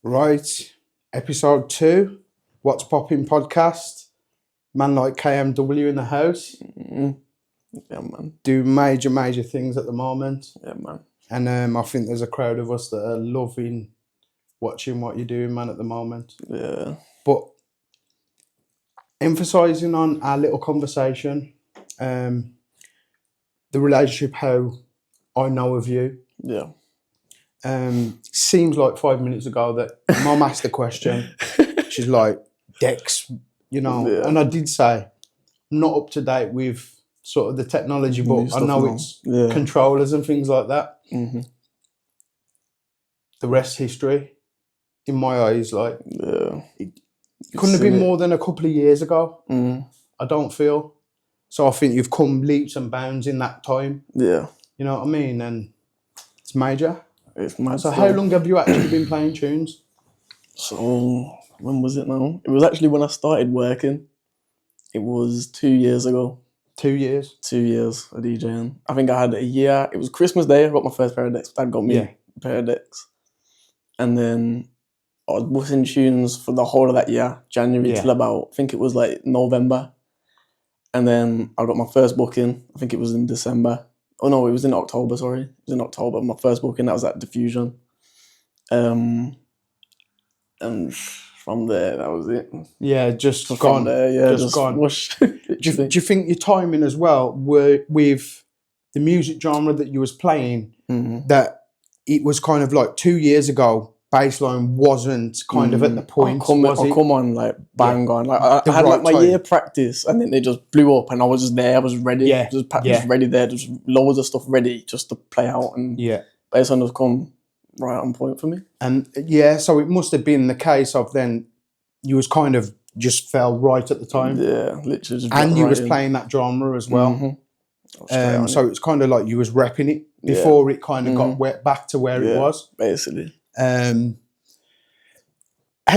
Right, episode 2, What's Poppin podcast. Man like KMW in the house. Yeah, man. Do major things at the moment. Yeah, man. And I think there's a crowd of us that are loving watching what you're doing, man, at the moment. Yeah. But emphasising on our little conversation, the relationship, how I know of you. Yeah. Seems like 5 minutes ago that Mum asked the question. She's like, Dex, Yeah. and I did say, I'm not up to date with sort of the technology, New but I stuff know now. it's Yeah. controllers and things like that. Mm-hmm. The rest history, in my eyes, like, Yeah. couldn't have been more than a couple of years ago. Mm. I don't feel. So I think you've come leaps and bounds in that time. Yeah. You know what I mean? And it's major. It's mad. So how long have you actually been playing tunes? So when was it now? It was actually when I started working. It was 2 years ago. 2 years. 2 years of DJing. I think I had a year. It was Christmas Day. I got my first pair of decks. Dad got me a pair of decks. And then I was busting tunes for the whole of that year, January till about, I think it was like November. And then I got my first booking. I think it was in December. Oh no, it was in October, sorry. It was in October. My first booking, that was at Diffusion. And from there, that was it. Yeah, just From gone. there, yeah, just gone. Whoosh. Do you think your timing as well, with the music genre that you was playing, that it was kind of like 2 years ago, baseline wasn't kind of at the point, was it? Come on, like bang on. Like I had like my year practice, and then they just blew up, and I was just there. I was ready. Just ready there. Just loads of stuff ready just to play out, and baseline has come right on point for me. And so it must have been the case of then you was kind of just fell right at the time. Yeah, literally. Just and you was playing that genre as well. So it's kind of like you was repping it before it kind of got back to where it was. Basically. How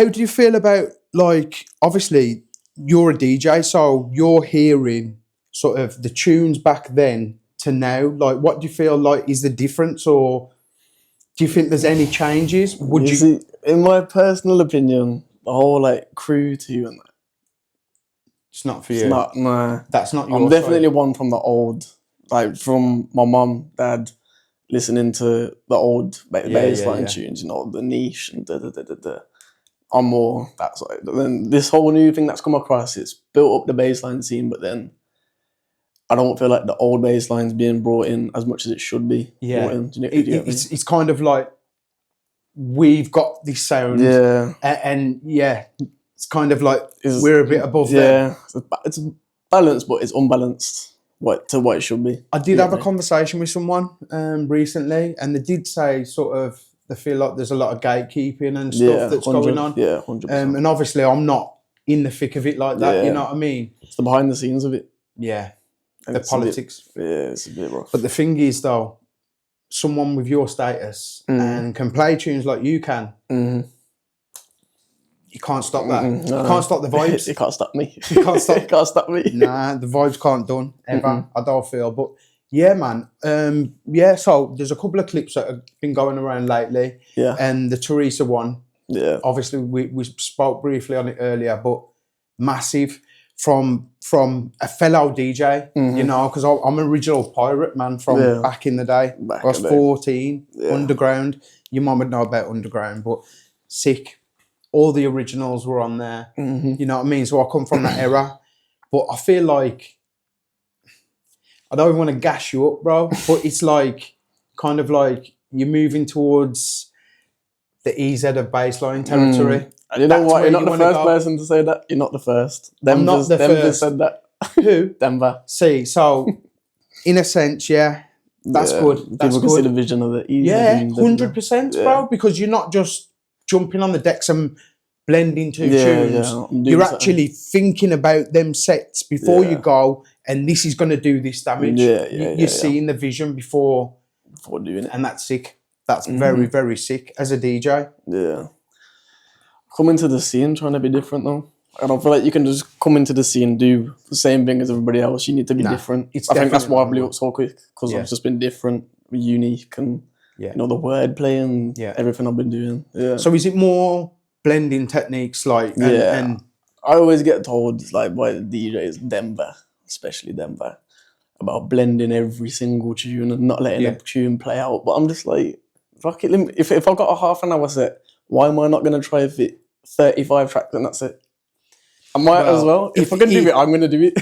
do you feel about, like, obviously you're a DJ, so you're hearing sort of the tunes back then to now. Like, what do you feel like is the difference, or do you think there's any changes? Would you see, in my personal opinion, the whole like crew too and that, it's not for you. It's not, nah. That's not your I'm definitely side. one from the old, like from my mum, dad, listening to the old bassline tunes, you know, the niche and da. I'm more that side. But then this whole new thing that's come across, it's built up the bassline scene, but then I don't feel like the old bassline's being brought in as much as it should be. Yeah, brought in. It's kind of like we've got this sound, and it's kind of like we're a bit above them. It's balanced, but it's unbalanced to what it should be. I did have a conversation with someone recently, and they did say sort of they feel like there's a lot of gatekeeping and stuff that's going on. Yeah, 100%. And obviously I'm not in the thick of it like that, you know what I mean? It's the behind the scenes of it. Yeah, the politics. It's a bit rough. But the thing is, though, someone with your status and can play tunes like you can, you can't stop that. No. You can't stop the vibes. You can't stop me. You can't stop. You can't stop me. Nah, the vibes can't done ever. I don't feel. But yeah, man. So there's a couple of clips that have been going around lately. Yeah. And the Teresa one. Yeah. Obviously, we spoke briefly on it earlier, but massive from a fellow DJ, you know, because I'm an original pirate, man, from back in the day. I was 14, Underground. Your mum would know about Underground, but sick. All the originals were on there. You know what I mean? So I come from that era. But I feel like, I don't even want to gas you up, bro, but it's like, kind of like you're moving towards the EZ of baseline territory. And you know what? You're not the first person to say that. You're not the first. I'm not the Denver first. said that. Who? Denver. See, so in a sense, that's good. That's People can see the vision of the EZ. Yeah, 100%, bro, because you're not just jumping on the decks and blending two tunes. You're actually thinking about them sets before you go, and this is going to do this damage. You're seeing the vision before doing it. And that's sick. That's very, very sick as a DJ. Yeah. Come into the scene trying to be different, though. I don't feel like you can just come into the scene and do the same thing as everybody else. You need to be different. I think that's why I blew up so quick, because I've just been different, unique, and you know, the wordplay and everything I've been doing. Yeah. So is it more blending techniques like? And I always get told like by the DJs, Denver, especially Denver, about blending every single tune and not letting a tune play out. But I'm just like, fuck it. If I've got a half an hour set, why am I not going to try fit 35 tracks and that's it? I might as well. If I can do it, I'm going to do it.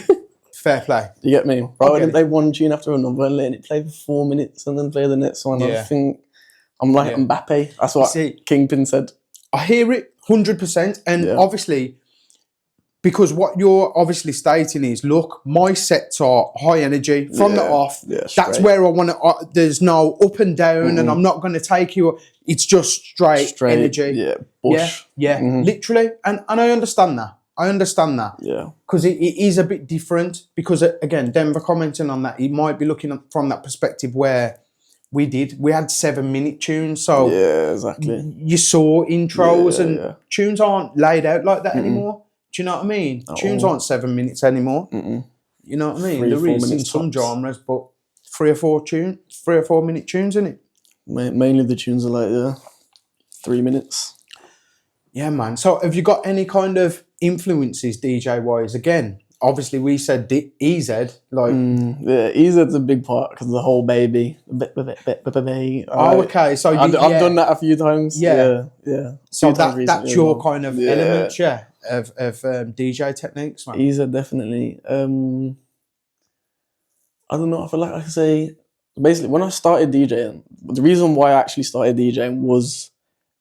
Fair play. You get me? Rather than play one tune after another and letting it play for 4 minutes and then play the next one. I think I'm like Mbappe. That's what Kingpin said. I hear it 100%. And obviously, because what you're obviously stating is, look, my sets are high energy from the off. Yeah, that's where I want to, there's no up and down and I'm not going to take you. It's just straight energy. Yeah, bush. Yeah, literally. And I understand that. Yeah. Because it is a bit different. Because, again, Denver commenting on that, he might be looking at from that perspective where we had 7-minute tunes. So yeah, exactly. You saw intros and tunes aren't laid out like that anymore. Do you know what I mean? Tunes aren't 7 minutes anymore. You know what I mean? There is in some genres, but 3 or 4 minute tunes, isn't it? Mainly the tunes are like 3 minutes. Yeah, man. So have you got any kind of influences DJ wise? Again, obviously we said EZ. Like EZ's a big part because the whole baby. Okay. So I've done that a few times. Yeah. So that's your kind of element, of DJ techniques, man. EZ definitely. I don't know. I feel like I can say basically when I started DJing, the reason why I actually started DJing was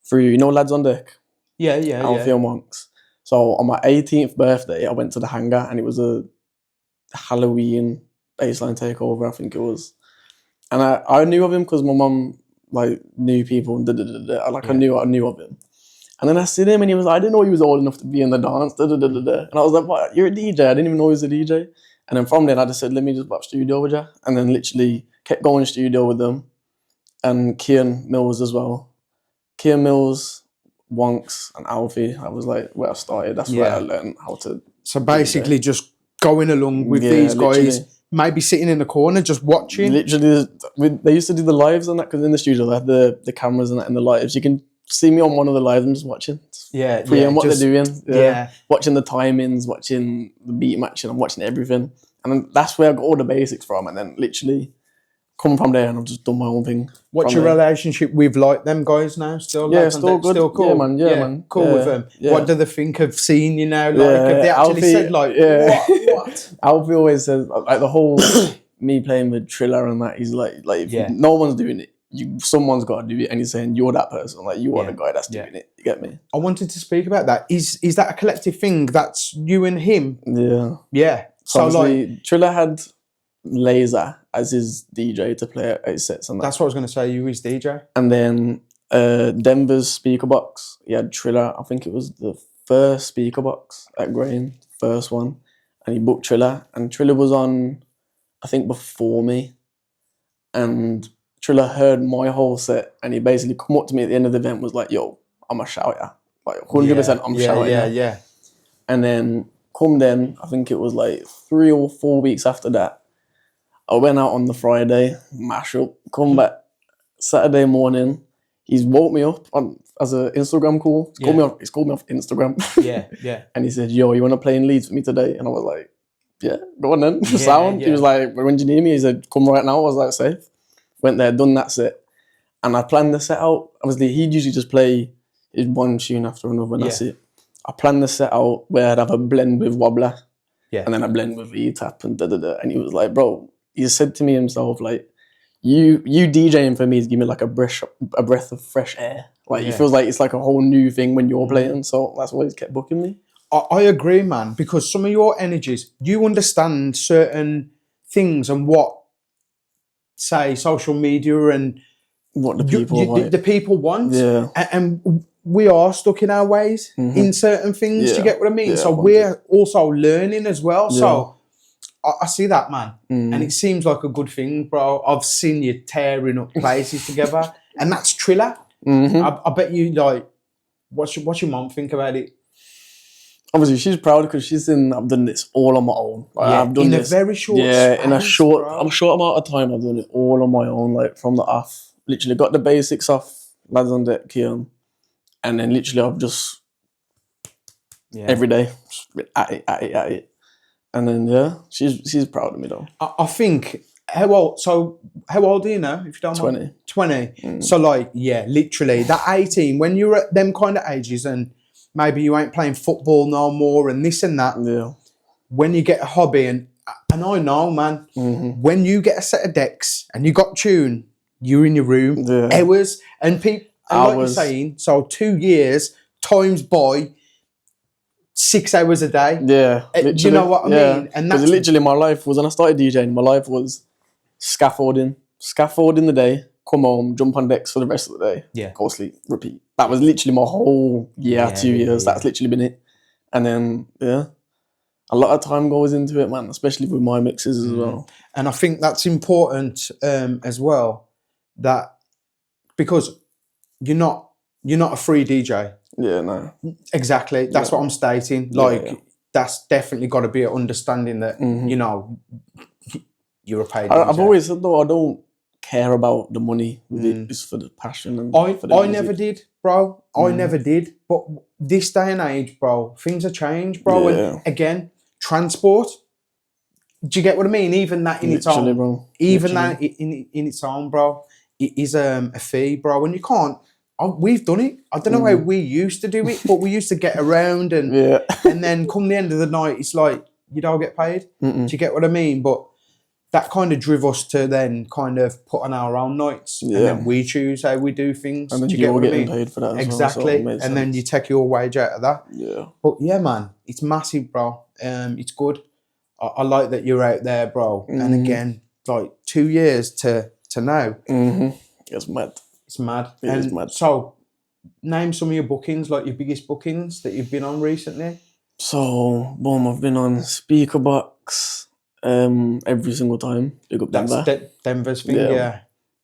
through Lads on Deck. Alfie and Monks. So on my 18th birthday, I went to the hangar and it was a Halloween baseline takeover, I think it was. And I knew of him because my mum like knew people and I knew of him. And then I seen him and he was like, I didn't know he was old enough to be in the dance. And I was like, what? You're a DJ? I didn't even know he was a DJ. And then from then I just said, let me just watch studio with you. And then literally kept going to studio with them. And Kian Mills as well. Kian Mills, Wonks and Alfie, I was like where I started. That's where I learned how to. So basically, just going along with these guys, maybe sitting in the corner, just watching. Literally, they used to do the lives on that because in the studio they had the cameras and that in the lives. You can see me on one of the lives and just watching. What they're doing. Watching the timings, watching the beat matching, I'm watching everything, and then that's where I got all the basics from, and then literally. Come from there and I've just done my own thing. What's your relationship with like them guys now? Still, still good. Still cool. Yeah, man. Cool with them. Yeah. What do they think of seeing you now? Like, have they actually said like, what? Alfie always says like the whole me playing with Triller and that. He's like if no one's doing it, someone's got to do it, and he's saying you're that person. Like you are the guy that's doing it. You get me? I wanted to speak about that. Is that a collective thing? That's you and him. Yeah. So like Triller had Laser as his DJ to play at his sets and that. That's what I was going to say, you his DJ. And then Denver's speaker box, he had Triller. I think it was the first speaker box at Grain, first one. And he booked Triller. And Triller was on, I think, before me. And Triller heard my whole set and he basically come up to me at the end of the event was like, yo, I'm a shouter. Like 100% I'm shouting. Yeah. And then I think it was like 3 or 4 weeks after that, I went out on the Friday, mash up, come back Saturday morning. He's woke me up as an Instagram call. He's called me off Instagram. Yeah. And he said, yo, you want to play in Leeds with me today? And I was like, yeah, go on then. Sound. He was like, when do you need me? He said, come right now. I was like, safe. Went there, done that set. And I planned the set out. Obviously, he'd usually just play his one tune after another, and that's it. I planned the set out where I'd have a blend with Wobbler. And then a blend with E-Tap and And he was like, bro, he said to me himself, like, you DJing for me is giving me like a breath of fresh air. Like, it feels like it's like a whole new thing when you're playing. So that's why he's kept booking me. I agree, man, because some of your energies, you understand certain things and what, say, social media and what the people want. The people want. Yeah. And we are stuck in our ways in certain things. Do you get what I mean? Yeah, so we're also learning as well. So I see that, man. And it seems like a good thing, bro. I've seen you tearing up places together. And that's Triller. I bet you, like, what's your mum think about it? Obviously, she's proud because I've done this all on my own. Like, I've done in a very short in a short amount of time, I've done it all on my own, like from the off. literally got the basics off Lads on Deck, Keon, and then literally I've just every day at it. And then she's proud of me though. I think how old are you now, if you don't mind? 20. So like, yeah, literally that 18, when you're at them kind of ages and maybe you ain't playing football no more and this and that. Yeah. When you get a hobby and I know, man, when you get a set of decks and you got tune, you're in your room hours and people like you're saying, so 2 years times by 6 hours a day. Yeah. Do you know what I mean? And that's literally my life was, when I started DJing, my life was scaffolding the day, come home, jump on decks for the rest of the day, go sleep, repeat. That was literally my whole year, 2 years. That's literally been it. And then, a lot of time goes into it, man, especially with my mixes as well. And I think that's important as well, that because you're not a free DJ. Yeah, no. Exactly. That's what I'm stating. Like, that's definitely got to be an understanding that, you know, you're a paid DJ. I've always said, though, I don't care about the money with it. It's for the passion. And for the I never did, bro. I never did. But this day and age, bro, things have changed, bro. Yeah. And again, transport. Do you get what I mean? Even that in its own, bro. Even that in its own, bro, it is a fee, bro. And you can't. We've done it. I don't know how we used to do it, but we used to get around and and then come the end of the night, it's like you don't get paid. Do you get what I mean? But that kind of drove us to then kind of put on our own nights, and then we choose how we do things. And then do you get what I mean? Paid for that exactly. Well, so and then you take your wage out of that. Yeah. But yeah, man, it's massive, bro. It's good. I like that you're out there, bro. And again, like 2 years to now. It's mad. It's mad. It is mad. So, name some of your bookings, like your biggest bookings that you've been on recently. So, boom, I've been on Speaker Box every single time. Big up Denver. That's Denver's thing, yeah.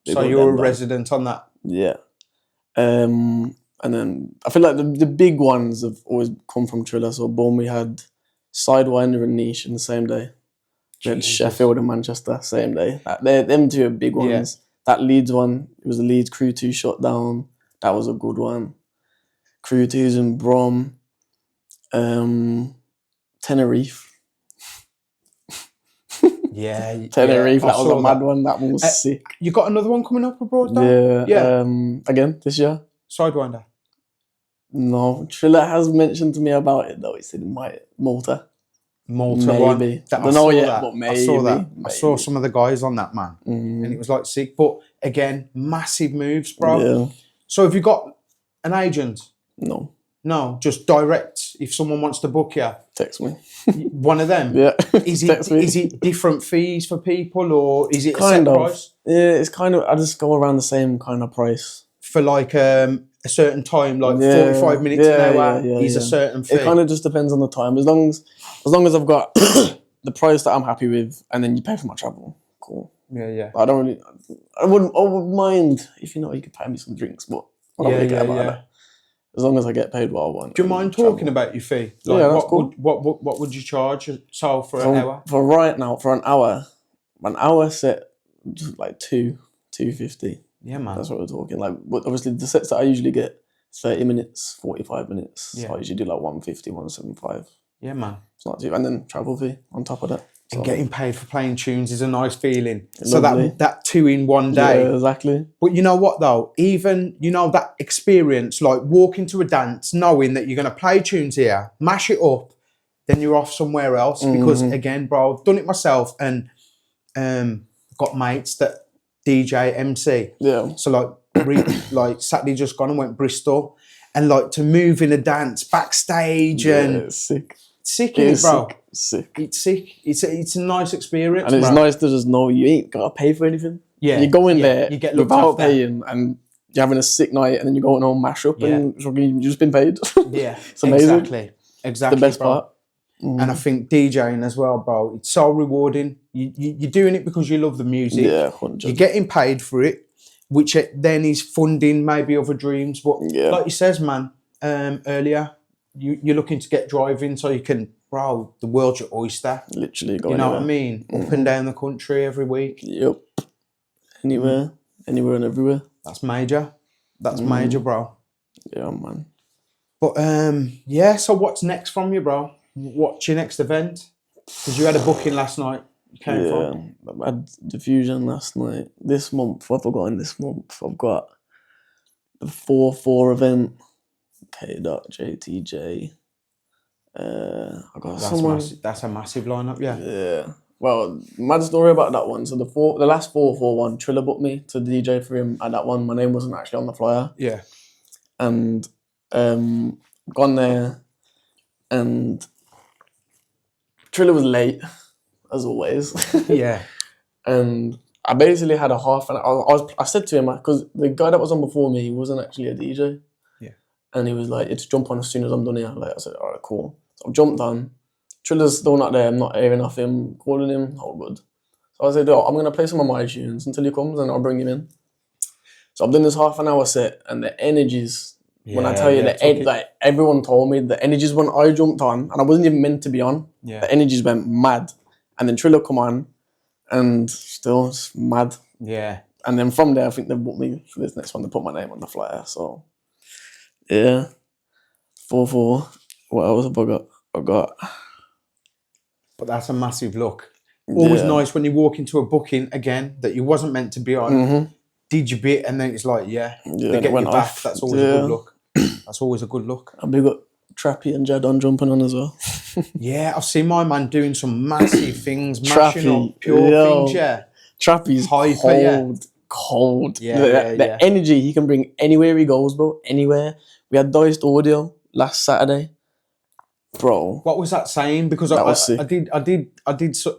So you're Denver. A resident on that? Yeah. And then I feel like the big ones have always come from Triller. So, boom, we had Sidewinder and Niche in the same day. We had Sheffield and Manchester, same day. Them two are big ones. Yeah. That Leeds one, it was the Leeds Crew 2 shut down. That was a good one. Crew 2's in Brom. Tenerife. Yeah. Tenerife, that was a mad one. That one was sick. You got another one coming up abroad though? Yeah. Again, this year. Sidewinder? No. Triller has mentioned to me about it though. He said it might. Malta maybe. I don't know yet, but maybe. I saw that. Maybe. I saw some of the guys on that, man. And it was like sick. But again, massive moves, bro. Yeah. So have you got an agent? No. No, just direct. If someone wants to book you, text me. One of them. Yeah. Is it different fees for people, or is it a set price? Yeah, it's kind of. I just go around the same kind of price for like a certain time, like 45 minutes an hour. Is a certain fee. It kind of just depends on the time. As long as I've got the price that I'm happy with, and then you pay for my travel. Cool. Yeah. I wouldn't mind if you could pay me some drinks, but I don't really care about that. As long as I get paid what I want. Do you mind talking about your fee? Like, yeah, that's cool. What would you charge for an hour? For right now, for an hour set, just like $250. Yeah, man. That's what we're talking. Like, but obviously the sets that I usually get 30 minutes, 45 minutes. Yeah. So I usually do like 150, 175. Yeah, man. It's not too, and then travel fee on top of that. So. And getting paid for playing tunes is a nice feeling. Lovely. So that 2 in 1 day. Yeah, exactly. But you know what though? Even, that experience, like walking to a dance, knowing that you're going to play tunes here, mash it up, then you're off somewhere else. Because again, bro, I've done it myself and got mates that DJ, MC. Yeah. So like Saturday just gone and went Bristol. And like to move in a dance backstage and... it's sick. Sick, it is, bro. Sick. It's sick. It's a nice experience, and it's nice to just know you ain't gotta pay for anything. Yeah, you go in there, you get without paying, and you're having a sick night, and then you're going home, mash up, and you've just been paid. Yeah, it's amazing. Exactly. The best part. And I think DJing as well, bro. It's so rewarding. You're doing it because you love the music. Yeah, 100%. You're getting paid for it, which then is funding maybe other dreams. But like you says, man, earlier. You're looking to get driving so you can, bro, the world's your oyster. Literally go anywhere. What I mean? Up and down the country every week. Yep. Anywhere and everywhere. That's major. That's major, bro. Yeah, man. But yeah. So what's next from you, bro? What's your next event? Because you had a booking last night. You came from. I had Diffusion last night. This month, what have I got in this month? I've got the 4-4 event. K.JTJ. I got someone. That's a massive lineup, yeah. Yeah. Well, mad story about that one. So the last 4-4 one, Triller booked me to DJ for him at that one. My name wasn't actually on the flyer. Yeah. And gone there, and Triller was late, as always. Yeah. And I basically had a half an hour. I said to him, because the guy that was on before me, he wasn't actually a DJ. Yeah. And he was like, "It's jump on as soon as I'm done here." Like, I said, "All right, cool." So I jumped on. Triller's still not there. I'm not hearing off him, calling him. All good. So I said, "Oh, I'm gonna play some of my tunes until he comes, and I'll bring him in." So I've done this half an hour set, and the energies. When I tell you like everyone told me the energies when I jumped on, and I wasn't even meant to be on. Yeah. The energies went mad, and then Triller come on, and still it's mad. Yeah. And then from there, I think they booked me for this next one. They put my name on the flyer. So yeah, 4-4. What else have I got? But that's a massive look. Always nice when you walk into a booking again that you wasn't meant to be on. Mm-hmm. Did your bit, and then it's like, they get you back. Off. That's always a good look. That's always a good look. And we got Trappy and Jadon jumping on as well. Yeah, I've seen my man doing some massive things, mashing up pure things, yeah. Trappy's hyper, cold. Yeah, the energy he can bring anywhere he goes, bro. Anywhere. We had Diced Audio last Saturday. Bro. What was that saying? Because I did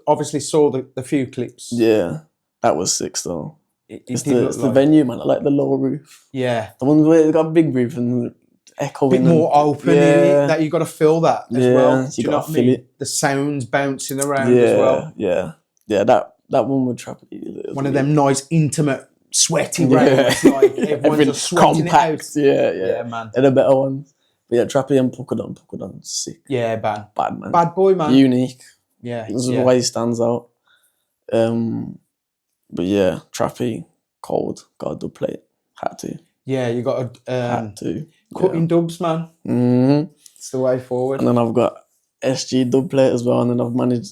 obviously saw the few clips. Yeah, that was sick though. It's the venue, man. I like the lower roof. Yeah. The one where it's got a big roof and echoing. A bit more open in it, that you got to feel that as well. You got to feel it. The sounds bouncing around as well. Yeah. That one would trap it. One of them nice, intimate, sweaty raves. Like everyone's just sweating compact. It out. Yeah, man. They're the better ones. But yeah, Trappy and Puckadon, sick. Yeah, bad man. Bad boy, man. Unique. Yeah. This is the way he stands out. But yeah, Trappy, cold, got a dub plate. Had to. Yeah, you got a had to. Cutting dubs, man. Mm-hmm. It's the way forward. And then I've got SG dub plate as well. And then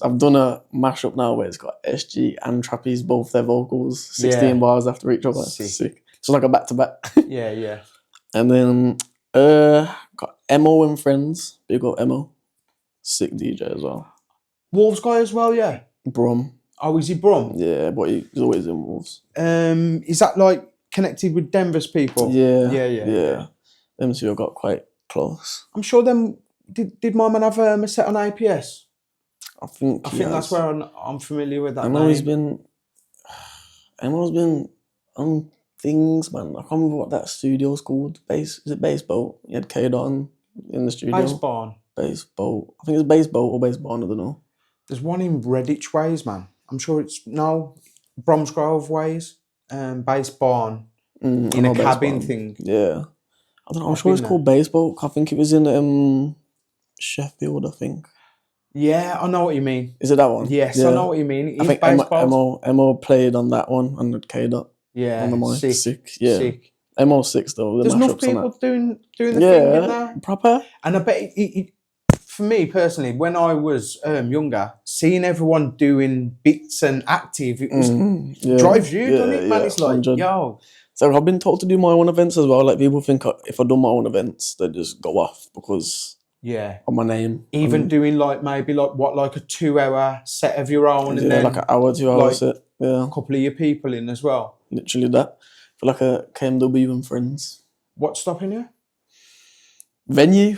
I've done a mashup now where it's got SG and Trappy's, both their vocals, 16 bars after each other. Sick. It's like a back-to-back. Yeah. And then got Emo and Friends. Big up Emo. Sick DJ as well. Wolves guy as well, yeah. Brum. Oh, is he Brum? Yeah, but he's always in Wolves. Is that like connected with Denver's people? Yeah. Them two got quite close. I'm sure them. Did my man have a set on APS? I think that's where I'm familiar with that. Emo's been on things, man. I can't remember what that studio's called. Is it Bass Boat? You had K-Don in the studio. Bass Barn. Bass Boat. I think it's Bass Boat or Bass Barn, I don't know. There's one in Redditch Ways, man. I'm sure it's Bromsgrove Ways, Bass Barn, in a cabin thing. Yeah. I don't know, I'm sure it's called Bass Boat. I think it was in Sheffield, I think. Yeah, I know what you mean. Is it that one? Yes, I know what you mean. I think Emo played on that one, on the K-Dot. Yeah, on the mic. Sick. Yeah. Sick. Emo's sick though. There's enough people doing the thing in there. Proper. And I bet for me personally, when I was younger, seeing everyone doing bits and active, it was drives you, doesn't it, man? It's like, 100. Yo. So I've been told to do my own events as well. Like, people think if I do my own events, they just go off because of my name. Even doing maybe a 2-hour set of your own, and then like an hour, 2 hour set. Yeah, a couple of your people in as well. Literally that. For like a KMW and friends. What's stopping you? Venue.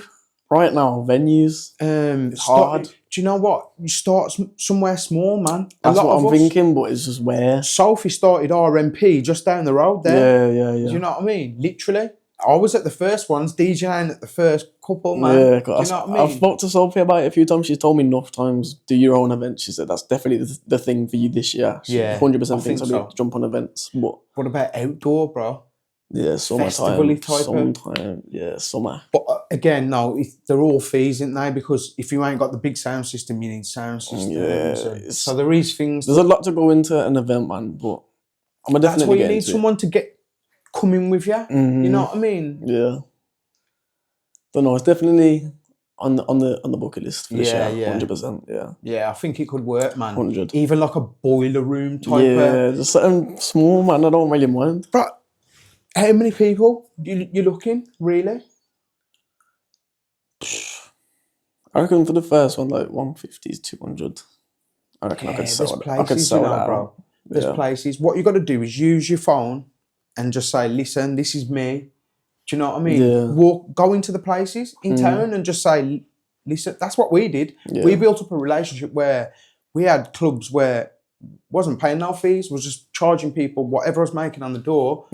Right now, venues. It's hard. Do you know what? You start somewhere small, man. That's what I'm thinking, but it's just where. Sophie started RMP just down the road there. Yeah. Do you know what I mean? Literally. I was at the first ones, DJing at the first couple, man. Yeah, do you know what I mean? I've spoke to Sophie about it a few times. She's told me enough times, do your own event. She said that's definitely the thing for you this year. She 100% thinks I'll be able to jump on events. But what about outdoor, bro? Yeah, summertime. Yeah, summer. But again, no, they're all fees, aren't they? Because if you ain't got the big sound system, you need sound system. Yeah. So there is things. There's a lot to go into an event, man. But I'm definitely. That's why you need someone to get coming with you. You know what I mean? Yeah. Don't know. It's definitely on the bucket list for this year. 100%. Yeah. Yeah, I think it could work, man. 100. Even like a boiler room type. Yeah, just something small, man. I don't really mind. But how many people you looking really? I reckon for the first one, like 150 is 200. I reckon I could sell it. I could sell that, bro. There's places. What you got to do is use your phone and just say, "Listen, this is me." Do you know what I mean? Yeah. Go into the places in town and just say, "Listen." That's what we did. Yeah. We built up a relationship where we had clubs where wasn't paying no fees, was just charging people whatever I was making on the door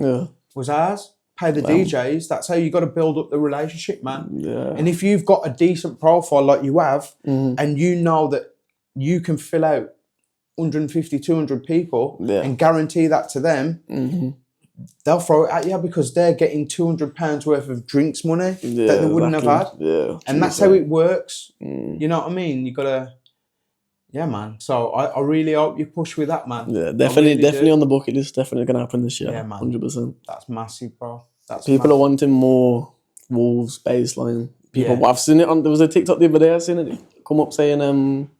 was ours. Pay the DJs. That's how you got to build up the relationship, man. Yeah. And if you've got a decent profile like you have, and you know that you can fill out 150, 200 people and guarantee that to them, they'll throw it at you because they're getting £200 worth of drinks money that they wouldn't have had. Yeah, and that's how it works. You know what I mean? You got to... Yeah, man. So I really hope you push with that, man. Yeah, definitely on the bucket list. Definitely going to happen this year. Yeah, man. 100%. That's massive, bro. People are wanting more Wolves baseline. I've seen it on. There was a TikTok the other day. I seen it come up saying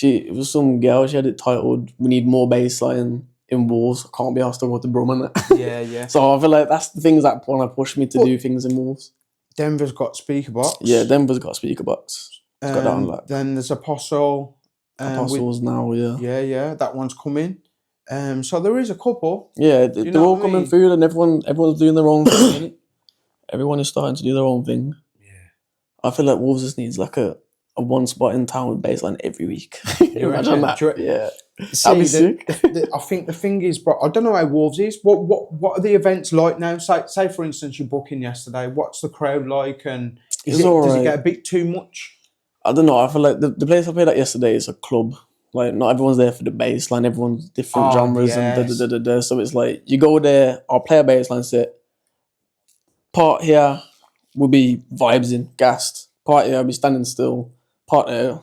it was some girl. She had it titled "We need more baseline in Wolves. I can't be asked to go to Brum and that." Yeah. So I feel like that's the things that want to push me to do things in Wolves. Denver's got speaker box. Yeah, Denver's got speaker box. It's got that on like. Then there's Apostle. Apostles now, yeah, that one's coming. So there is a couple. Yeah, they're all coming through, and everyone's doing their own thing. Everyone is starting to do their own thing. Yeah, I feel like Wolves just needs like a one spot in town with baseline every week. Imagine that. Yeah, that'd be sick. I think the thing is, bro, I don't know how Wolves is. What are the events like now? Say for instance, you're booking yesterday. What's the crowd like? And does it get a bit too much? I don't know. I feel like the place I played at yesterday is a club. Like, not everyone's there for the bass line. Everyone's different genres and So it's like, you go there, I'll play a bass line set. Part here will be vibes in, gassed. Part here will be standing still. Part there,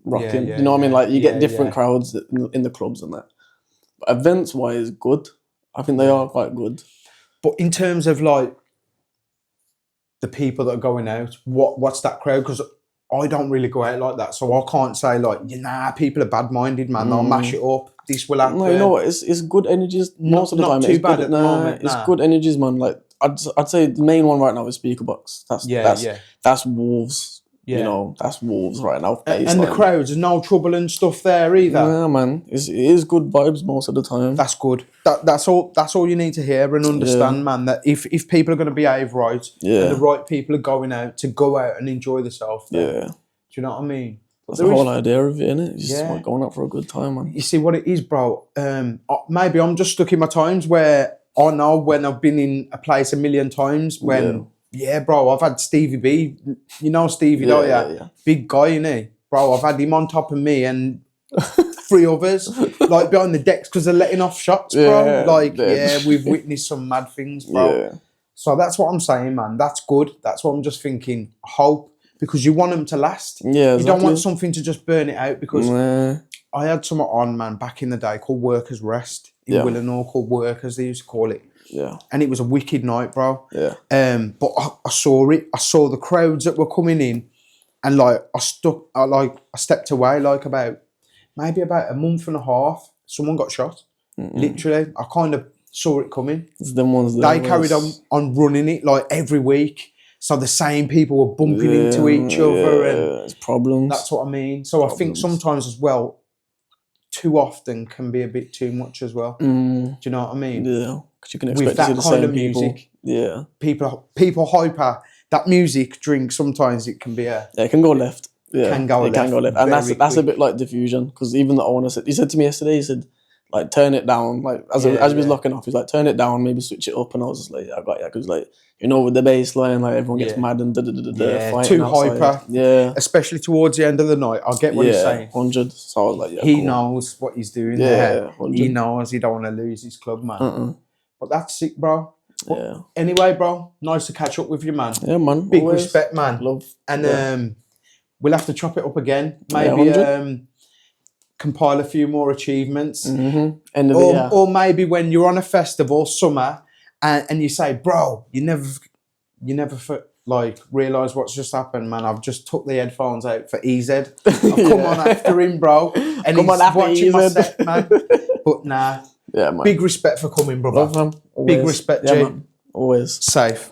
rocking. You know what I mean? Like, you get different crowds in the clubs and that. But events-wise, good. I think they are quite good. But in terms of, like, the people that are going out, what's that crowd? Because I don't really go out like that, so I can't say like, people are bad-minded, man. They'll mash it up. This will happen. No, you know what? It's good energies most of the time. Not too bad at the moment. It's good energies, man. Like I'd say the main one right now is speaker box. That's Wolves. You know, that's Wolves right now. And the crowds, there's no trouble and stuff there either. Yeah, man. It is good vibes most of the time. That's good. That's all you need to hear and understand, man. That if people are going to behave right, and the right people are going out to go out and enjoy themselves. Do you know what I mean? That's the whole idea of it, innit? It's just like going out for a good time, man. You see what it is, bro? Maybe I'm just stuck in my times where I know when I've been in a place a million times when. Yeah, bro, I've had Stevie B. You know Stevie, don't you? Yeah. Big guy, innit? Bro, I've had him on top of me and 3 others, like, behind the decks because they're letting off shots, bro. We've witnessed some mad things, bro. Yeah. So that's what I'm saying, man. That's good. That's what I'm just thinking. Hope, because you want them to last. Yeah, exactly. You don't want something to just burn it out because I had something on, man, back in the day called Workers' Rest in Willenor, called Workers, they used to call it. Yeah, and it was a wicked night, bro. Yeah. But I saw it. I saw the crowds that were coming in, and like I stepped away like about a month and a half. Someone got shot. Literally, I kind of saw it coming. It's them ones. They carried on running it like every week. So the same people were bumping into each other, and it's problems. That's what I mean. So I think sometimes as well, too often can be a bit too much as well. Do you know what I mean? Yeah. Because you can expect to see the same music. Yeah. People hyper. That music drink, sometimes it can be it can go left. Yeah. It can go left. And that's a bit like diffusion. Because even the owner said, he said to me yesterday, he said, like, turn it down. Like, as he was locking off, he's like, turn it down, maybe switch it up. And I was just like, yeah, I got you. Because, like, you know, with the bass line, like, everyone gets mad and too hyper. Yeah. Especially towards the end of the night. I get what he's saying. 100. So I was like, he knows what he's doing there. 100. He knows he don't want to lose his club, man. But that's sick, bro. Yeah. Anyway, bro, nice to catch up with you, man. Yeah, man. Big respect, man. Love. And we'll have to chop it up again. Maybe compile a few more achievements. End of the year. Or maybe when you're on a festival, summer, and you say, bro, you never like realise what's just happened, man. I've just took the headphones out for EZ. I've come on after him, bro, and he's watching my set, man. But nah, yeah, man. Big respect for coming, brother. Love him. Big respect, G. Man. Always. Safe.